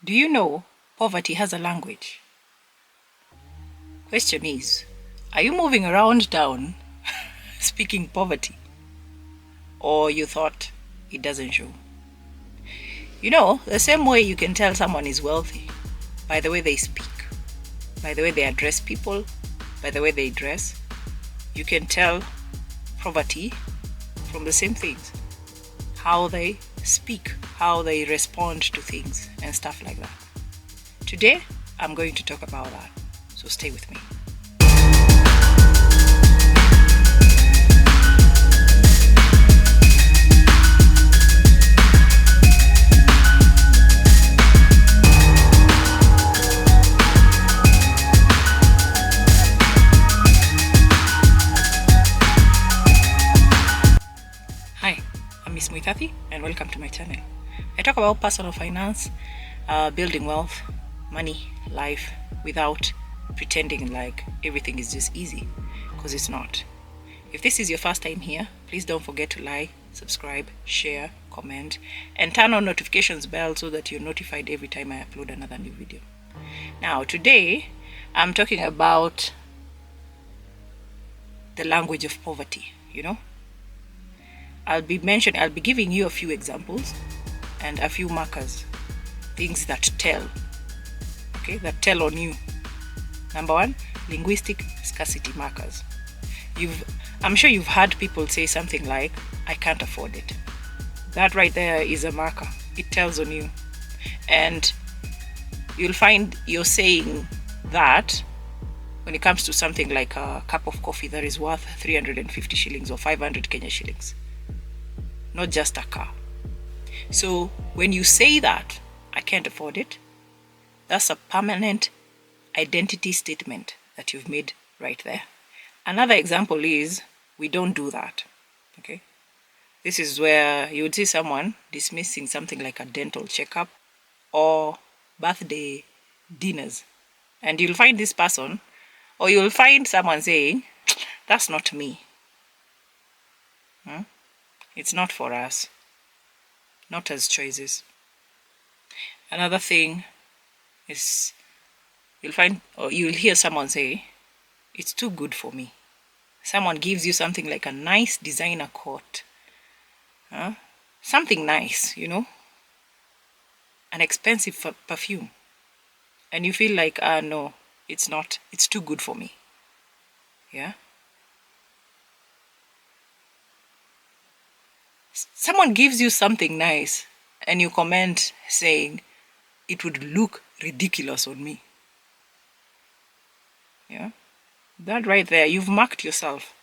Do you know poverty has a language? Question is, are you moving around town speaking poverty? Or you thought it doesn't show? You know, the same way you can tell someone is wealthy, by the way they speak, by the way they address people, by the way they dress, you can tell poverty from the same things. How they speak, how they respond to things, and stuff like that. Today, I'm going to talk about that, so stay with me. Hi, I'm Miss Muitati and welcome to my channel. I talk about personal finance, building wealth, money, life, without pretending like everything is just easy, because it's not. If this is your first time here, please don't forget to like, subscribe, share, comment, and turn on notifications bell so that you're notified every time I upload another new video. Now, today, I'm talking about the language of poverty, I'll be giving you a few examples and a few markers, things that tell, that tell on you. Number one, linguistic scarcity markers. I'm sure you've heard people say something like, I can't afford it. That right there is a marker. It tells on you. And you'll find you're saying that when it comes to something like a cup of coffee that is worth 350 shillings or 500 Kenya shillings. Not just a car. So when you say that, I can't afford it, that's a permanent identity statement that you've made right there. Another example is, we don't do that, okay? This is where you would see someone dismissing something like a dental checkup or birthday dinners. And you'll find this person, or you'll find someone saying, that's not me. It's not for us, not as choices. Another thing is, you'll hear someone say, it's too good for me. Someone gives you something like a nice designer coat, something nice, an expensive perfume, and you feel like, no, it's not, it's too good for me. Yeah. Someone gives you something nice and you comment saying it would look ridiculous on me. Yeah, that right there, you've marked yourself.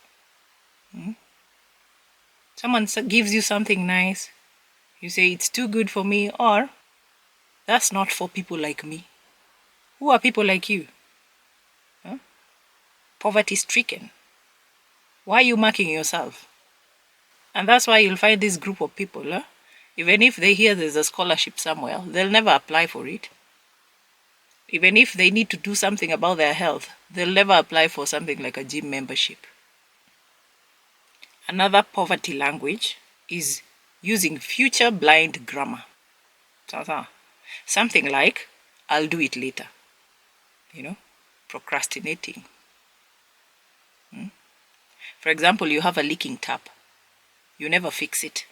Someone gives you something nice, you say it's too good for me, or that's not for people like me. Who are people like you? Poverty stricken. Why are you marking yourself? And that's why you'll find this group of people, even if they hear there's a scholarship somewhere, they'll never apply for it. Even if they need to do something about their health, they'll never apply for something like a gym membership. Another poverty language is using future blind grammar. Something like, I'll do it later. Procrastinating. For example, you have a leaking tap. You never fix it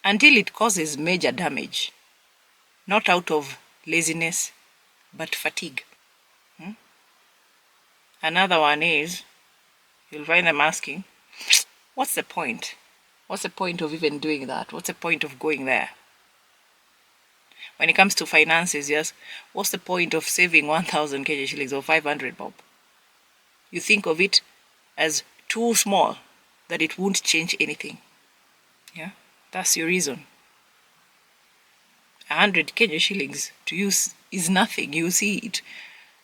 until it causes major damage, not out of laziness, but fatigue. Another one is, you'll find them asking, what's the point? What's the point of even doing that? What's the point of going there? When it comes to finances, yes, what's the point of saving 1,000 Kenya shillings or 500 bob? You think of it as too small that it won't change anything. Yeah, that's your reason. 100 Kenya shillings to you is nothing. You see it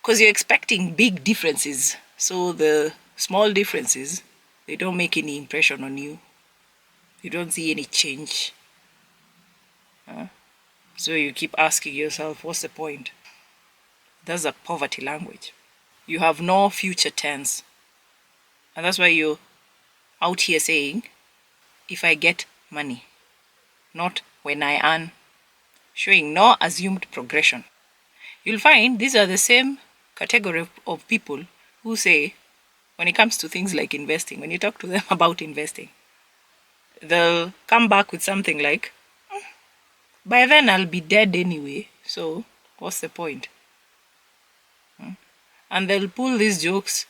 because you're expecting big differences. So the small differences, they don't make any impression on you. You don't see any change. So you keep asking yourself, what's the point? That's a poverty language. You have no future tense. And that's why you're out here saying, if I get money, not when I earn, showing no assumed progression. You'll find these are the same category of people who say, when it comes to things like investing, when you talk to them about investing, they'll come back with something like, by then I'll be dead anyway, so what's the point? And they'll pull these jokes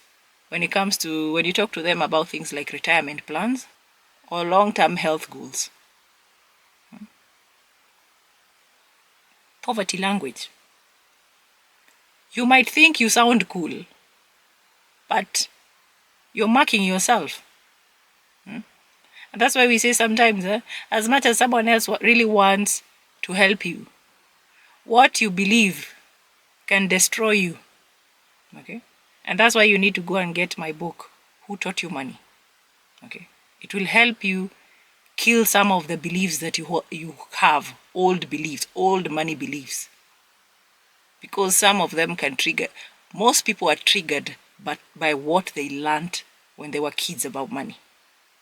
when it comes to when you talk to them about things like retirement plans or long-term health goals. Poverty language. You might think you sound cool, but you're marking yourself. And that's why we say sometimes, as much as someone else really wants to help you, what you believe can destroy you. Okay? And that's why you need to go and get my book, Who Taught You Money? Okay? It will help you kill some of the beliefs that you have, old beliefs, old money beliefs. Because some of them can trigger, most people are triggered by what they learned when they were kids about money,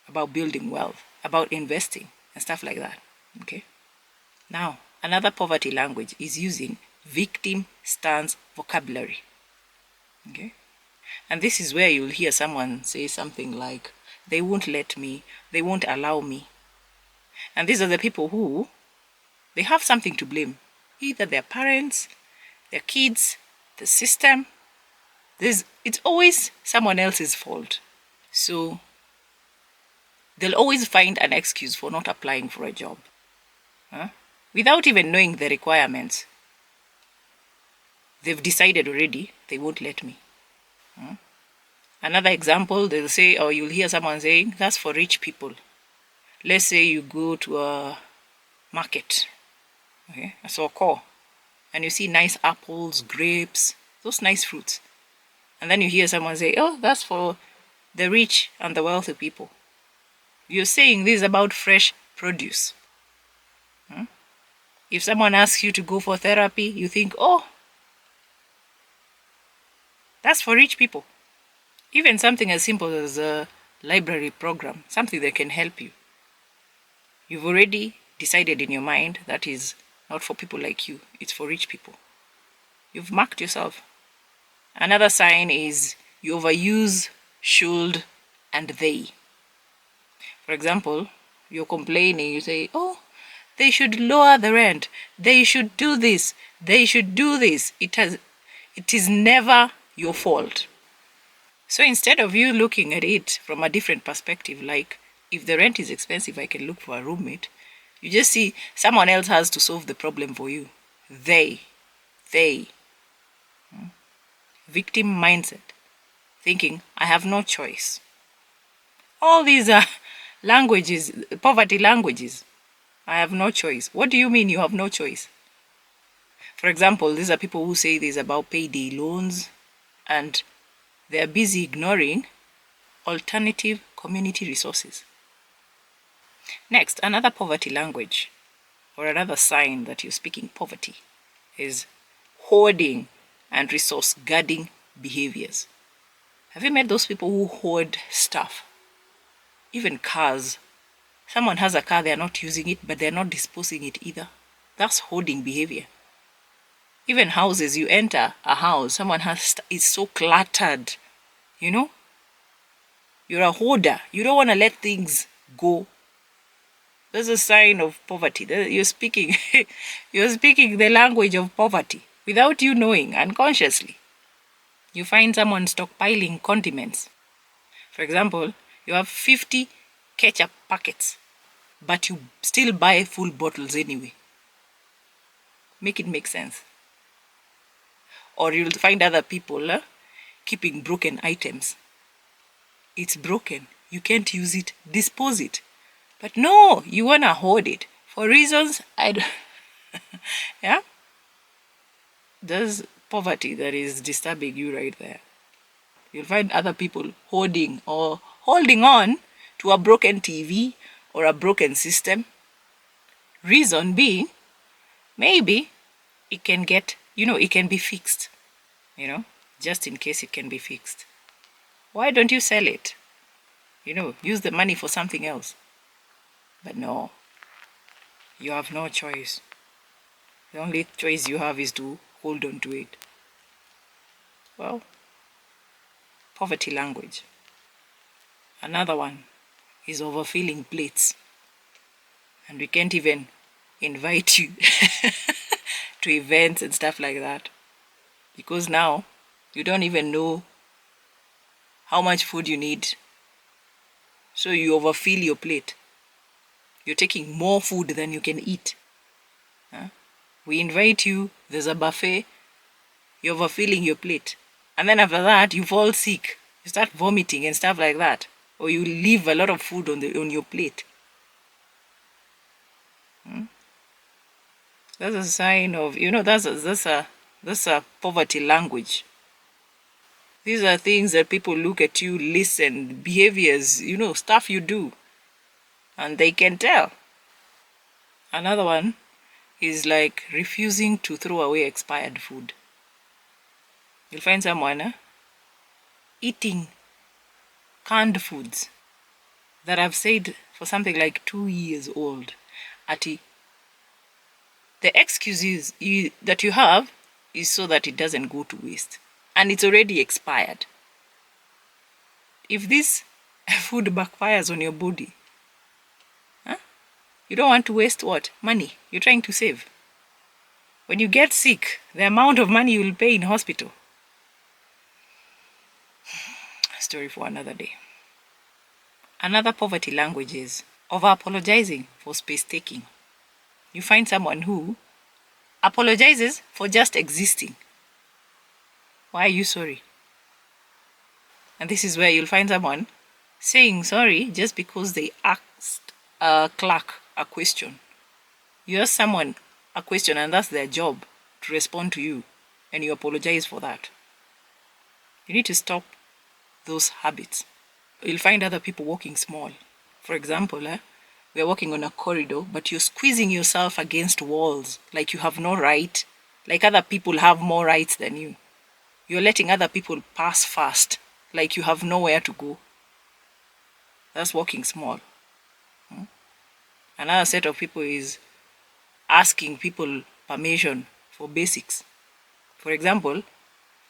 about building wealth, about investing, and stuff like that. Okay? Now, another poverty language is using victim stance vocabulary. Okay? And this is where you'll hear someone say something like, they won't let me, they won't allow me. And these are the people who, they have something to blame. Either their parents, their kids, the system. It's always someone else's fault. So they'll always find an excuse for not applying for a job. Without even knowing the requirements. They've decided already, they won't let me. Another example, they'll say, or you'll hear someone saying, that's for rich people. Let's say you go to a market, okay, a Soko, and you see nice apples, grapes, those nice fruits. And then you hear someone say, oh, that's for the rich and the wealthy people. You're saying this about fresh produce. If someone asks you to go for therapy, you think, oh, that's for rich people. Even something as simple as a library program, something that can help you. You've already decided in your mind that is not for people like you, it's for rich people. You've marked yourself. Another sign is you overuse should and they. For example, you're complaining, you say, oh, they should lower the rent, they should do this, they should do this. It is never your fault. So instead of you looking at it from a different perspective, like if the rent is expensive, I can look for a roommate, you just see someone else has to solve the problem for you. They. Victim mindset. Thinking, I have no choice. All these are languages, poverty languages. I have no choice. What do you mean you have no choice? For example, these are people who say this about payday loans, and they're busy ignoring alternative community resources. Next, another poverty language, or another sign that you're speaking poverty, is hoarding and resource guarding behaviors. Have you met those people who hoard stuff? Even cars. Someone has a car, they're not using it, but they're not disposing it either. That's hoarding behavior. Even houses, you enter a house, someone is so cluttered, you know? You're a hoarder. You don't want to let things go. That's a sign of poverty. You're speaking the language of poverty without you knowing, unconsciously. You find someone stockpiling condiments. For example, you have 50 ketchup packets, but you still buy full bottles anyway. Make it make sense. Or you'll find other people keeping broken items. It's broken. You can't use it. Dispose it. But no, you want to hoard it. For reasons yeah? There's poverty that is disturbing you right there. You'll find other people hoarding or holding on to a broken TV or a broken system. Reason being, maybe it can it can be fixed. Just in case it can be fixed. Why don't you sell it? Use the money for something else. But no, you have no choice. The only choice you have is to hold on to it. Well, poverty language. Another one is overfilling plates. And we can't even invite you to events and stuff like that. Because now you don't even know how much food you need. So you overfill your plate. You're taking more food than you can eat. We invite you, there's a buffet, you're overfilling your plate. And then after that, you fall sick. You start vomiting and stuff like that. Or you leave a lot of food on your plate. That's a sign of, that's a poverty language. These are things that people look at you, listen, behaviors, stuff you do. And they can tell. Another one is like refusing to throw away expired food. You'll find someone eating canned foods that I've said for something like 2 years old. The excuse that you have is so that it doesn't go to waste. And it's already expired. If this food backfires on your body, you don't want to waste what? Money. You're trying to save. When you get sick, the amount of money you will pay in hospital. Story for another day. Another poverty language is over-apologizing for space taking. You find someone who apologizes for just existing. Why are you sorry? And this is where you'll find someone saying sorry just because they asked a clerk a question. You ask someone a question and that's their job, to respond to you, and you apologize for that. You need to stop those habits. You'll find other people walking small. For example, we're walking on a corridor, but you're squeezing yourself against walls like you have no right, like other people have more rights than you. You're letting other people pass fast, like you have nowhere to go. That's walking small. Another set of people is asking people permission for basics. For example,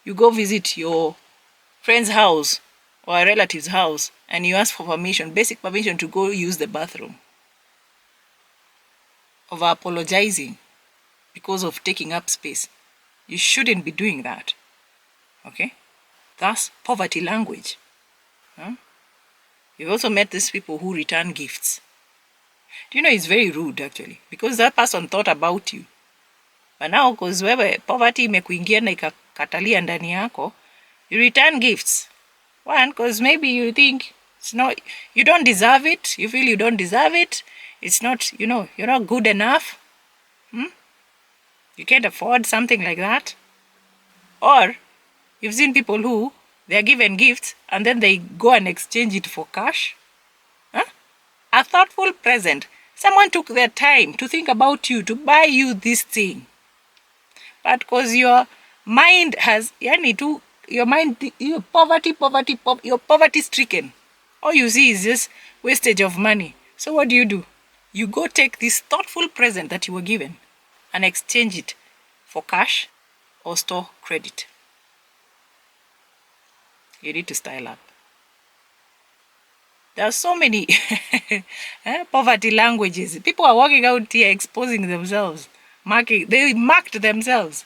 you go visit your friend's house or a relative's house and you ask for permission, basic permission to go use the bathroom. Over apologizing because of taking up space. You shouldn't be doing that. Okay? That's poverty language. You've also met these people who return gifts. Do you know it's very rude actually? Because that person thought about you. But now, because wewe poverty imekuingia na ikakatalia ndani yako, you return gifts. One, because maybe you think you don't deserve it. You feel you don't deserve it. It's not, you're not good enough. You can't afford something like that. Or, you've seen people who, they're given gifts and then they go and exchange it for cash. A thoughtful present. Someone took their time to think about you, to buy you this thing. But because your mind has, you're poverty stricken. All you see is just wastage of money. So what do? You go take this thoughtful present that you were given and exchange it for cash or store credit. You need to style up. There are so many poverty languages. People are walking out here exposing themselves. They marked themselves.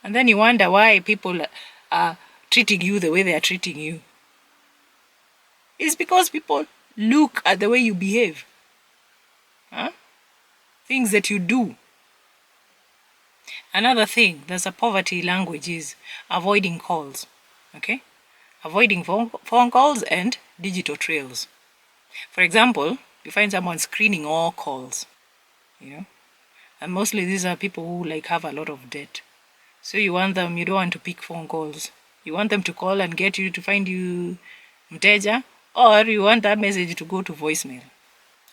And then you wonder why people are treating you the way they are treating you. It's because people look at the way you behave. Things that you do. Another thing that's a poverty language is avoiding calls. Okay? Avoiding phone calls and digital trails. For example, you find someone screening all calls, and mostly these are people who have a lot of debt. So you don't want to pick phone calls. You want them to call and get you to find you mteja, or you want that message to go to voicemail.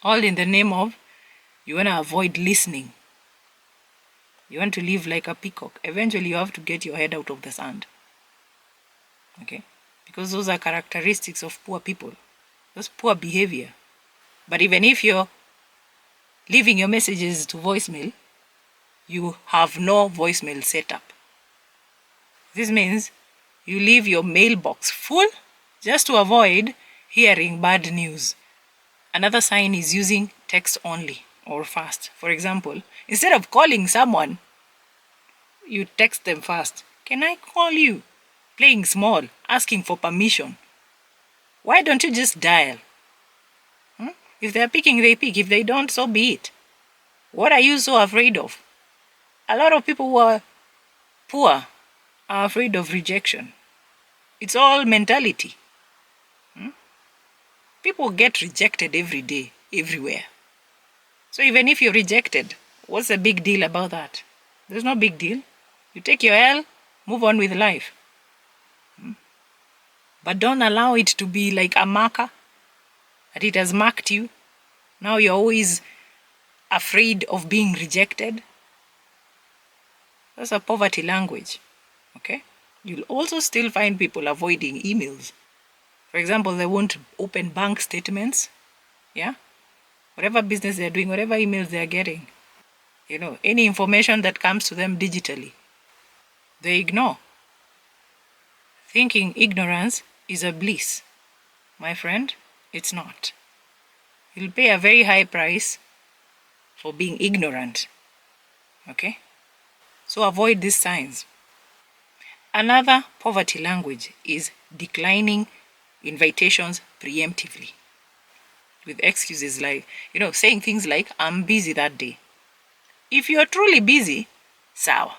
All in the name of you want to avoid listening. You want to live like a peacock. Eventually you have to get your head out of the sand. Okay? Because those are characteristics of poor people. That's poor behavior. But even if you're leaving your messages to voicemail, you have no voicemail setup. This means you leave your mailbox full just to avoid hearing bad news. Another sign is using text only or fast. For example, instead of calling someone, you text them fast. Can I call you? Playing small, asking for permission. Why don't you just dial? If they're picking, they pick. If they don't, so be it. What are you so afraid of? A lot of people who are poor are afraid of rejection. It's all mentality. People get rejected every day, everywhere. So even if you're rejected, what's the big deal about that? There's no big deal. You take your L, move on with life. But don't allow it to be like a marker, that it has marked you. Now you're always afraid of being rejected. That's a poverty language, okay? You'll also still find people avoiding emails. For example, they won't open bank statements, yeah? Whatever business they're doing, whatever emails they're getting, any information that comes to them digitally, they ignore. Thinking ignorance is a bliss. My friend, it's not. You'll pay a very high price for being ignorant, okay? So avoid these signs. Another poverty language is declining invitations preemptively with excuses like, saying things like, I'm busy that day. If you're truly busy, sawa.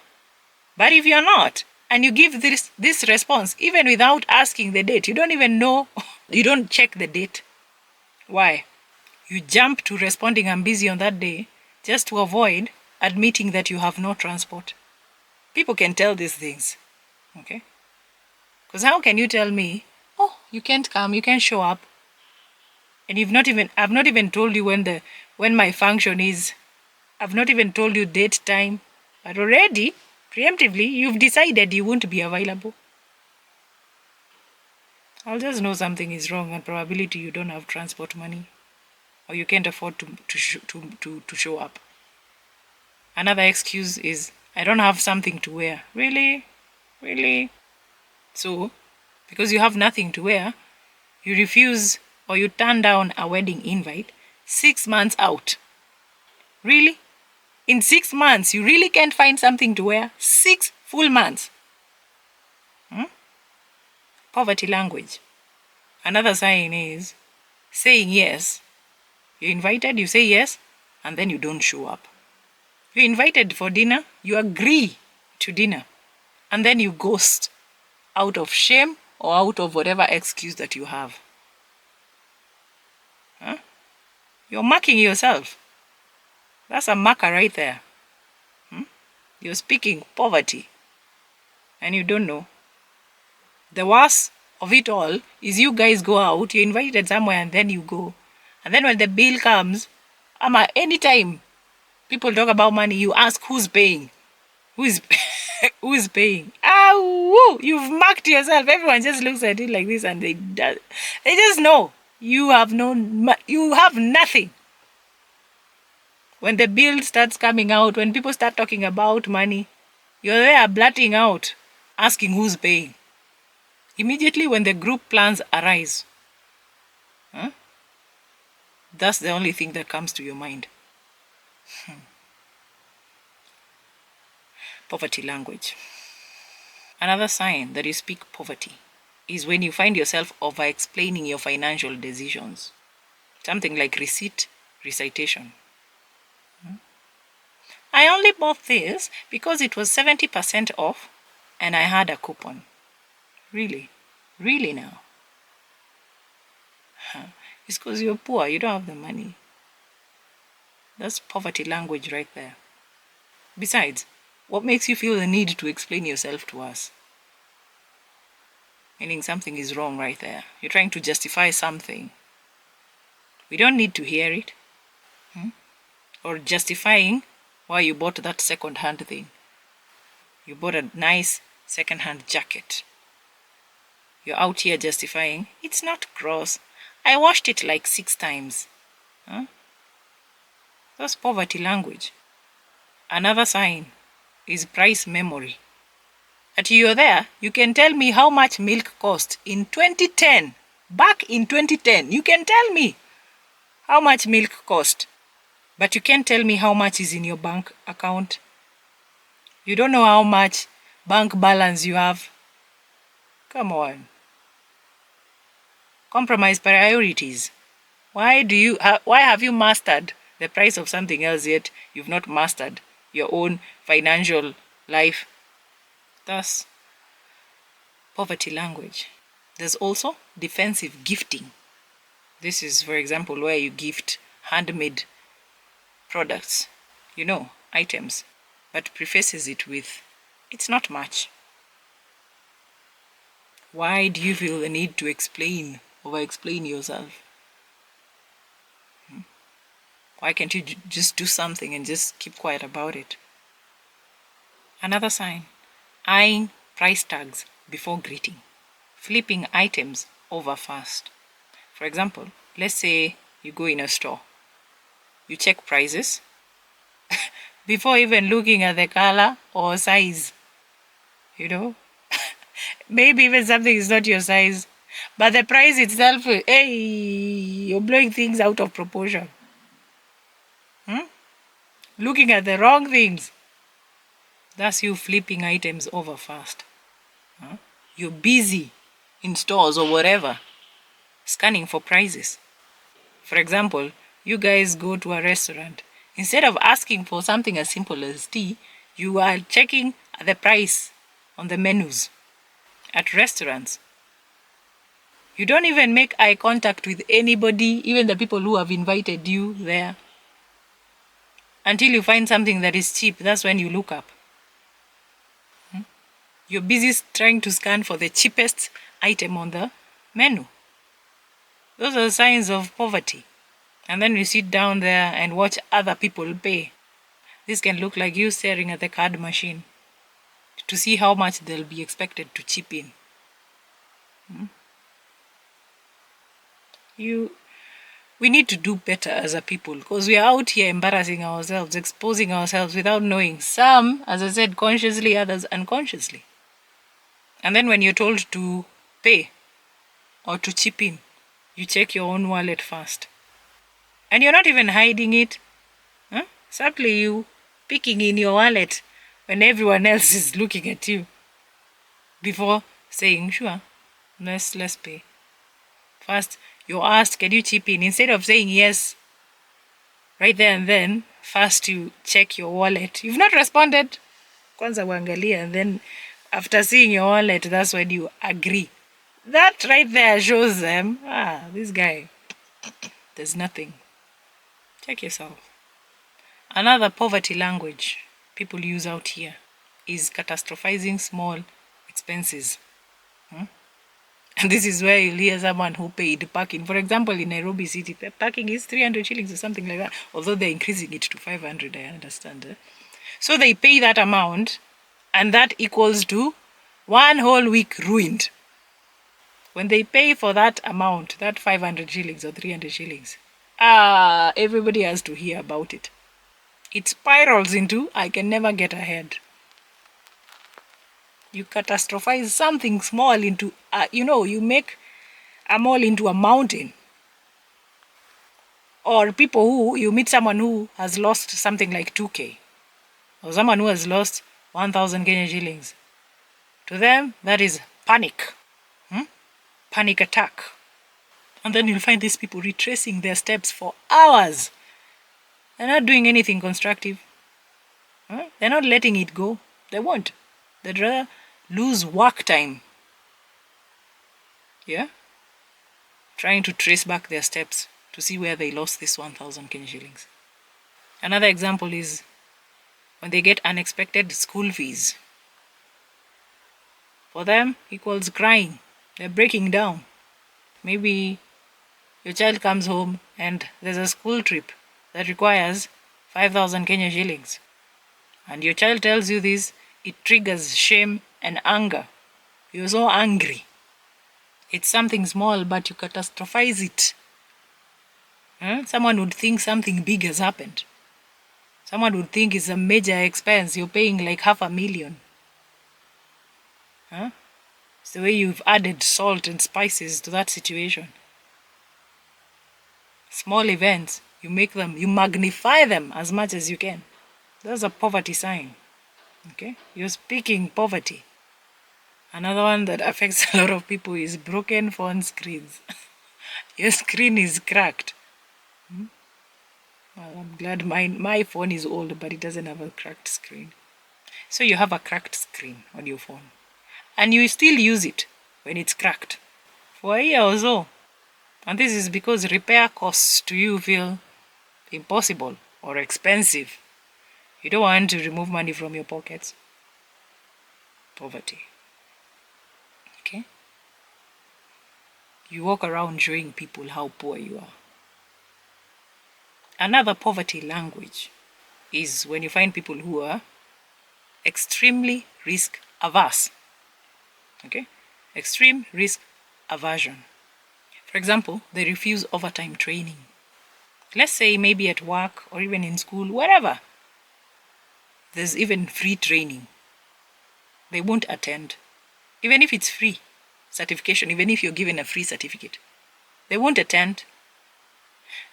But if you're not, and you give this response, even without asking the date, you don't even know, you don't check the date. Why? You jump to responding, I'm busy on that day, just to avoid admitting that you have no transport. People can tell these things, okay? Because how can you tell me, oh, you can't come, you can't show up, and I've not even told you when my function is. I've not even told you date, time, but already, preemptively, you've decided you won't be available. I'll just know something is wrong, and probability you don't have transport money, or you can't afford to show up. Another excuse is, I don't have something to wear. Really? Really? So, because you have nothing to wear, you refuse or you turn down a wedding invite 6 months out. Really? In 6 months, you really can't find something to wear? 6 full months. Poverty language. Another sign is saying yes. You're invited, you say yes, and then you don't show up. You're invited for dinner, you agree to dinner, and then you ghost out of shame or out of whatever excuse that you have. You're marking yourself. That's a marker right there. You're speaking poverty, and you don't know. The worst of it all is you guys go out, you're invited somewhere, and then you go. And then when the bill comes, anytime people talk about money, you ask who's paying. Who's paying? Woo! You've marked yourself. Everyone just looks at it like this, and they just know you have nothing. When the bill starts coming out, when people start talking about money, you're there blurting out, asking who's paying. Immediately when the group plans arise, that's the only thing that comes to your mind. Poverty language. Another sign that you speak poverty is when you find yourself over-explaining your financial decisions. Something like recitation. I only bought this because it was 70% off and I had a coupon. Really? Really now? It's because you're poor, you don't have the money. That's poverty language right there. Besides, what makes you feel the need to explain yourself to us? Meaning something is wrong right there. You're trying to justify something. We don't need to hear it. Or justifying why you bought that second-hand thing. You bought a nice second-hand jacket. You're out here justifying, it's not gross. I washed it like 6 times. That's poverty language. Another sign is price memory. That you're there, you can tell me how much milk cost in 2010. Back in 2010, you can tell me how much milk cost. But you can't tell me how much is in your bank account. You don't know how much bank balance you have. Come on. Compromise priorities. Why have you mastered the price of something else yet you've not mastered your own financial life? Thus, poverty language. There's also defensive gifting. This is, for example, where you gift handmade products, items, but prefaces it with, it's not much. Why do you feel the need to over-explain yourself? Why can't you just do something and just keep quiet about it? Another sign, eyeing price tags before greeting. Flipping items over fast. For example, let's say you go in a store. You check prices before even looking at the color or size. Maybe even something is not your size, but the price itself, hey, you're blowing things out of proportion. Looking at the wrong things. That's you flipping items over fast. You're busy in stores or whatever, scanning for prices. For example, you guys go to a restaurant. Instead of asking for something as simple as tea, you are checking the price on the menus at restaurants. You don't even make eye contact with anybody, even the people who have invited you there. Until you find something that is cheap, that's when you look up. You're busy trying to scan for the cheapest item on the menu. Those are signs of poverty. And then you sit down there and watch other people pay. This can look like you staring at the card machine to see how much they'll be expected to chip in. We need to do better as a people, because we are out here embarrassing ourselves, exposing ourselves without knowing. Some, as I said, consciously, others unconsciously. And then when you're told to pay or to chip in, you check your own wallet first. And you're not even hiding it. Simply you picking in your wallet when everyone else is looking at you before saying, sure, let's pay. First, you're asked, can you chip in? Instead of saying yes right there and then, first you check your wallet. You've not responded. Kwanza uangalia, and then after seeing your wallet, that's when you agree. That right there shows them, this guy, there's nothing. Check yourself. Another poverty language people use out here is catastrophizing small expenses. And this is where you'll hear someone who paid parking. For example, in Nairobi City, parking is 300 shillings or something like that. Although they're increasing it to 500, I understand. So they pay that amount, and that equals to 1 whole week ruined. When they pay for that amount, that 500 shillings or 300 shillings, everybody has to hear about it. It spirals into, I can never get ahead. You catastrophize something small into, you make a mall into a mountain. Or you meet someone who has lost something like 2K. Or someone who has lost 1,000 Kenya shillings. To them, that is panic. Panic attack. And then you'll find these people retracing their steps for hours. They're not doing anything constructive. They're not letting it go. They won't. They'd rather lose work time. Trying to trace back their steps to see where they lost this 1,000 Kenya shillings. Another example is when they get unexpected school fees. For them, equals crying. They're breaking down. Maybe your child comes home and there's a school trip that requires 5,000 Kenya shillings. And your child tells you this, it triggers shame and anger. You're so angry. It's something small, but you catastrophize it. Someone would think something big has happened. Someone would think it's a major expense. You're paying like $500,000. Huh? It's the way you've added salt and spices to that situation. Small events, you magnify them as much as you can. That's a poverty sign. Okay? You're speaking poverty. Another one that affects a lot of people is broken phone screens. Your screen is cracked. Well, I'm glad my phone is old, but it doesn't have a cracked screen. So you have a cracked screen on your phone. And you still use it when it's cracked for a year or so. And this is because repair costs to you feel impossible or expensive. You don't want to remove money from your pockets. Poverty. Okay? You walk around showing people how poor you are. Another poverty language is when you find people who are extremely risk averse. Okay? Extreme risk aversion. For example, they refuse overtime training. Let's say maybe at work or even in school, wherever. There's even free training. They won't attend. Even if it's free certification, even if you're given a free certificate, they won't attend.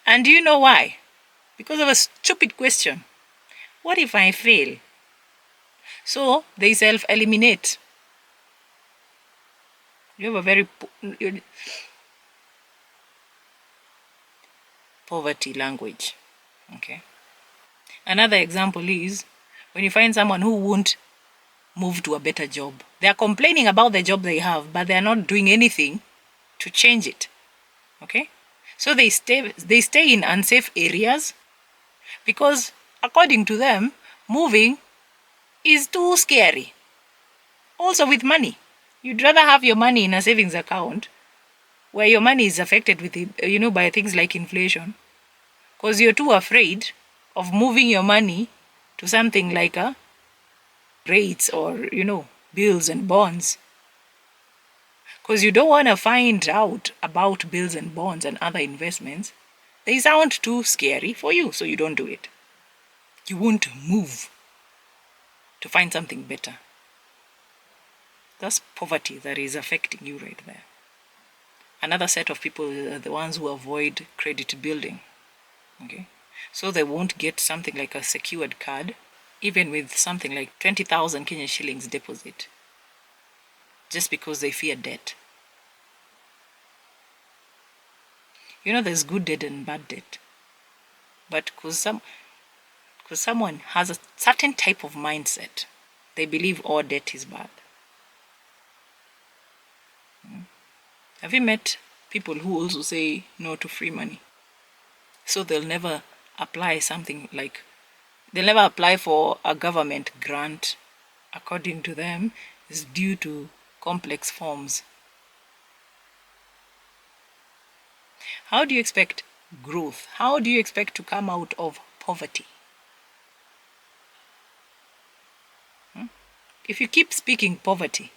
And do you know why? Because of a stupid question. What if I fail? So they self-eliminate. You have a very poverty language. Okay. Another example is when you find someone who won't move to a better job. They are complaining about the job they have, but they are not doing anything to change it. Okay? So they stay in unsafe areas because according to them, moving is too scary. Also with money. You'd rather have your money in a savings account where your money is affected with it, by things like inflation, because you're too afraid of moving your money to something like a rates or bills and bonds, because you don't want to find out about bills and bonds and other investments. They sound too scary for you, so you don't do it. You won't move to find something better. That's poverty that is affecting you right there. Another set of people are the ones who avoid credit building. Okay, so they won't get something like a secured card, even with something like 20,000 Kenyan shillings deposit, just because they fear debt. There's good debt and bad debt. But because someone has a certain type of mindset, they believe all debt is bad. Have you met people who also say no to free money? So they'll never apply for a government grant. According to them, is due to complex forms. How do you expect growth? How do you expect to come out of poverty? If you keep speaking poverty,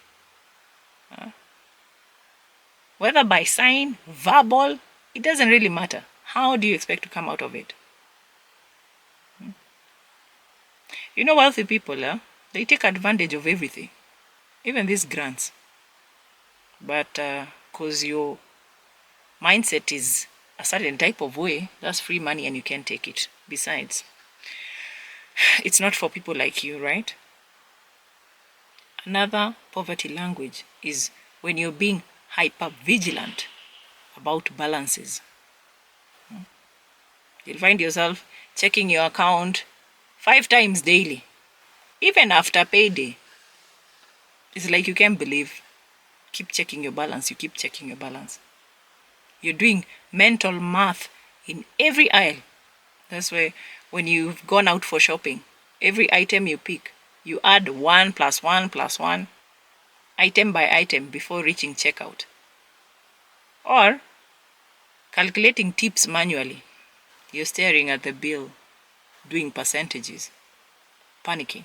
whether by sign, verbal, it doesn't really matter. How do you expect to come out of it? Wealthy people, they take advantage of everything, even these grants. But because your mindset is a certain type of way, that's free money and you can't take it. Besides, it's not for people like you, right? Another poverty language is when you're being hyper-vigilant about balances. You'll find yourself checking your account 5 times daily, even after payday. It's like you can't believe. Keep checking your balance. You keep checking your balance. You're doing mental math in every aisle. That's why when you've gone out for shopping, every item you pick, you add 1 + 1 + 1, item by item before reaching checkout. Or calculating tips manually. You're staring at the bill, doing percentages, panicking.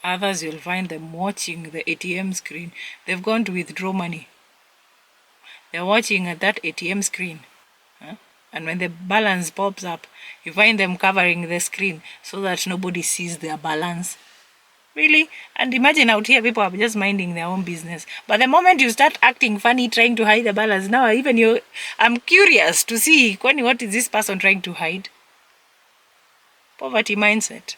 Others, you'll find them watching the ATM screen. They've gone to withdraw money. They're watching at that ATM screen. And when the balance pops up, you find them covering the screen so that nobody sees their balance. Really? And imagine out here, people are just minding their own business. But the moment you start acting funny, trying to hide the balance, now even I'm curious to see, what is this person trying to hide? Poverty mindset.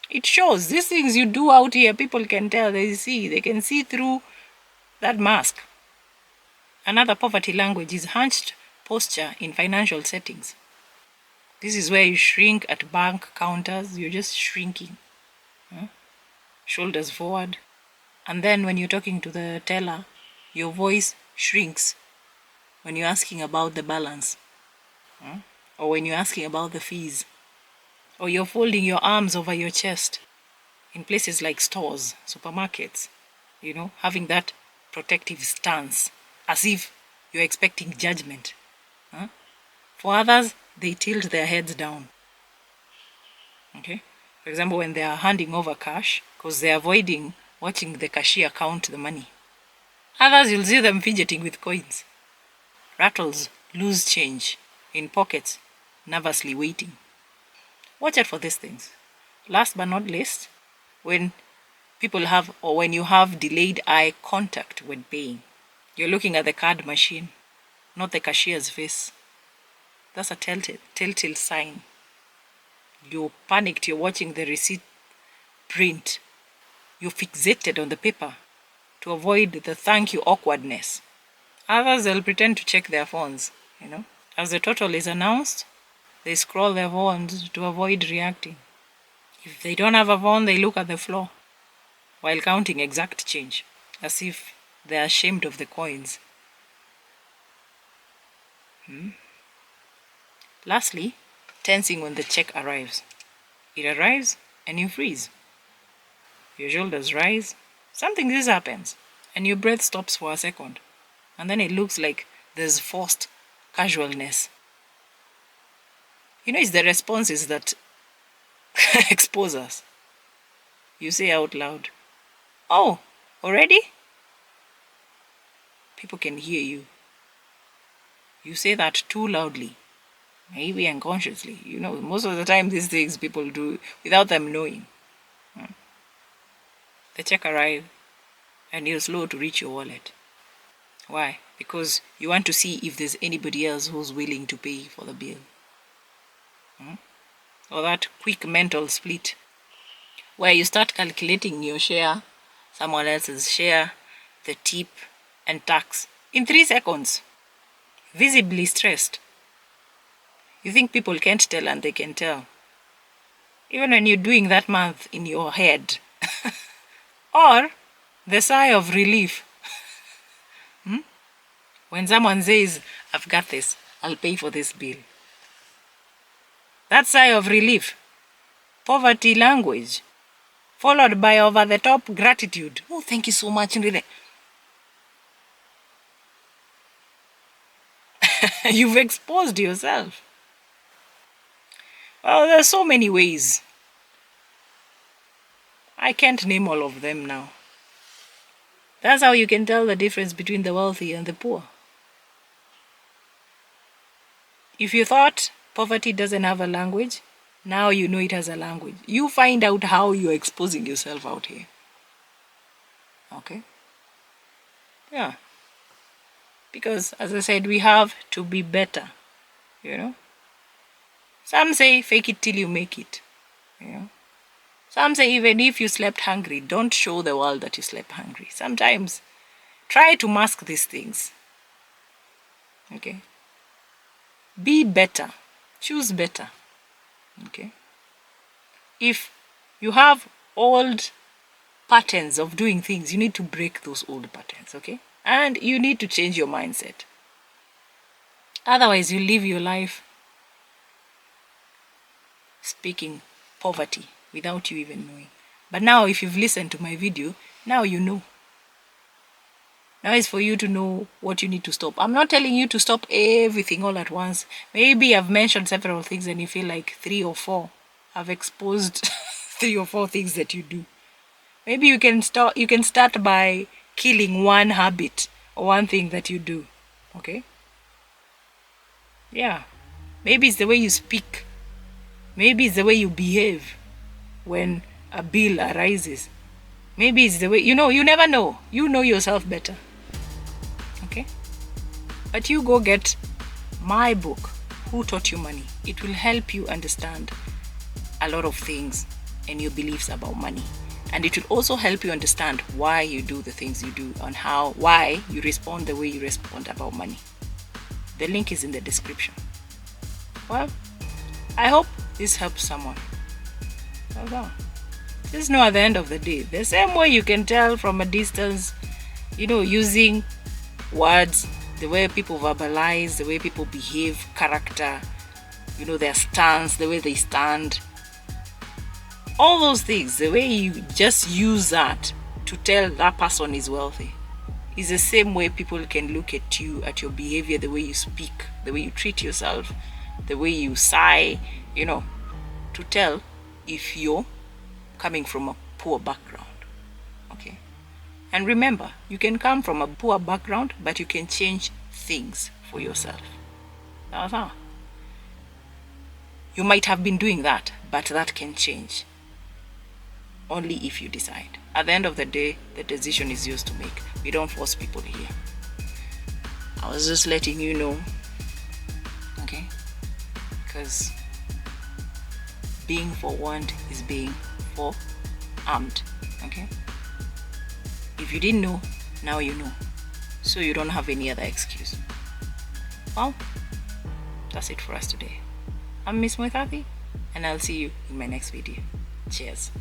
It shows. These things you do out here, people can tell, they can see through that mask. Another poverty language is hunched posture in financial settings. This is where you shrink at bank counters. You're just shrinking. Shoulders forward. And then when you're talking to the teller, your voice shrinks when you're asking about the balance. Or when you're asking about the fees. Or you're folding your arms over your chest in places like stores, supermarkets, having that protective stance as if you're expecting judgment. For others, they tilt their heads down. Okay? For example, when they are handing over cash, because they're avoiding watching the cashier count the money. Others, you'll see them fidgeting with coins. Rattles loose change in pockets, nervously waiting. Watch out for these things. Last but not least, when you have delayed eye contact when paying. You're looking at the card machine, not the cashier's face. That's a telltale sign. You're panicked, you're watching the receipt print. You're fixated on the paper to avoid the thank you awkwardness. Others, they'll pretend to check their phones, As the total is announced, they scroll their phones to avoid reacting. If they don't have a phone, they look at the floor while counting exact change, as if they're ashamed of the coins. Lastly, tensing when the check arrives. It arrives and you freeze. Your shoulders rise, something just happens, and your breath stops for a second. And then it looks like there's forced casualness. It's the responses that expose us. You say out loud, "Oh, already?" People can hear you. You say that too loudly, maybe unconsciously. Most of the time these things people do without them knowing. The check arrives and you're slow to reach your wallet. Why? Because you want to see if there's anybody else who's willing to pay for the bill. Or that quick mental split where you start calculating your share, someone else's share, the tip, and tax in 3 seconds. Visibly stressed. You think people can't tell, and they can tell. Even when you're doing that math in your head. Or the sigh of relief. When someone says, "I've got this, I'll pay for this bill." That sigh of relief. Poverty language. Followed by over-the-top gratitude. "Oh, thank you so much." Really. You've exposed yourself. Well, there's so many ways. I can't name all of them now. That's how you can tell the difference between the wealthy and the poor. If you thought poverty doesn't have a language, now you know it has a language. You find out how you're exposing yourself out here. Okay? Yeah. Because, as I said, we have to be better. Some say fake it till you make it. Some say even if you slept hungry, don't show the world that you slept hungry. Sometimes try to mask these things. Okay? Be better. Choose better. Okay? If you have old patterns of doing things, you need to break those old patterns. Okay? And you need to change your mindset. Otherwise, you live your life speaking poverty without you even knowing. But now, if you've listened to my video, now you know. Now it's for you to know what you need to stop. I'm not telling you to stop everything all at once. Maybe I've mentioned several things and you feel like 3 or 4. I've exposed 3 or 4 things that you do. Maybe you can start by killing one habit or one thing that you do. Okay? Yeah. Maybe it's the way you speak. Maybe it's the way you behave when a bill arises. Maybe it's the way, you never know. You know yourself better. Okay? But you go get my book, Who Taught You Money? It will help you understand a lot of things and your beliefs about money. And it will also help you understand why you do the things you do and why you respond the way you respond about money. The link is in the description. Well, I hope this helps someone. Hold on. Just know at the end of the day, the same way you can tell from a distance, using words, the way people verbalize, the way people behave, character, their stance, the way they stand, all those things, the way you just use that to tell that person is wealthy, is the same way people can look at you, at your behavior, the way you speak, the way you treat yourself, the way you sigh, to tell if you're coming from a poor background. Okay? And remember, you can come from a poor background, but you can change things for yourself. You might have been doing that, but that can change. Only if you decide. At the end of the day, the decision is yours to make. We don't force people here. I was just letting you know. Okay? Because being forewarned is being forearmed. Okay? If you didn't know, now you know. So you don't have any other excuse. Well, that's it for us today. I'm Miss Moithathi, and I'll see you in my next video. Cheers.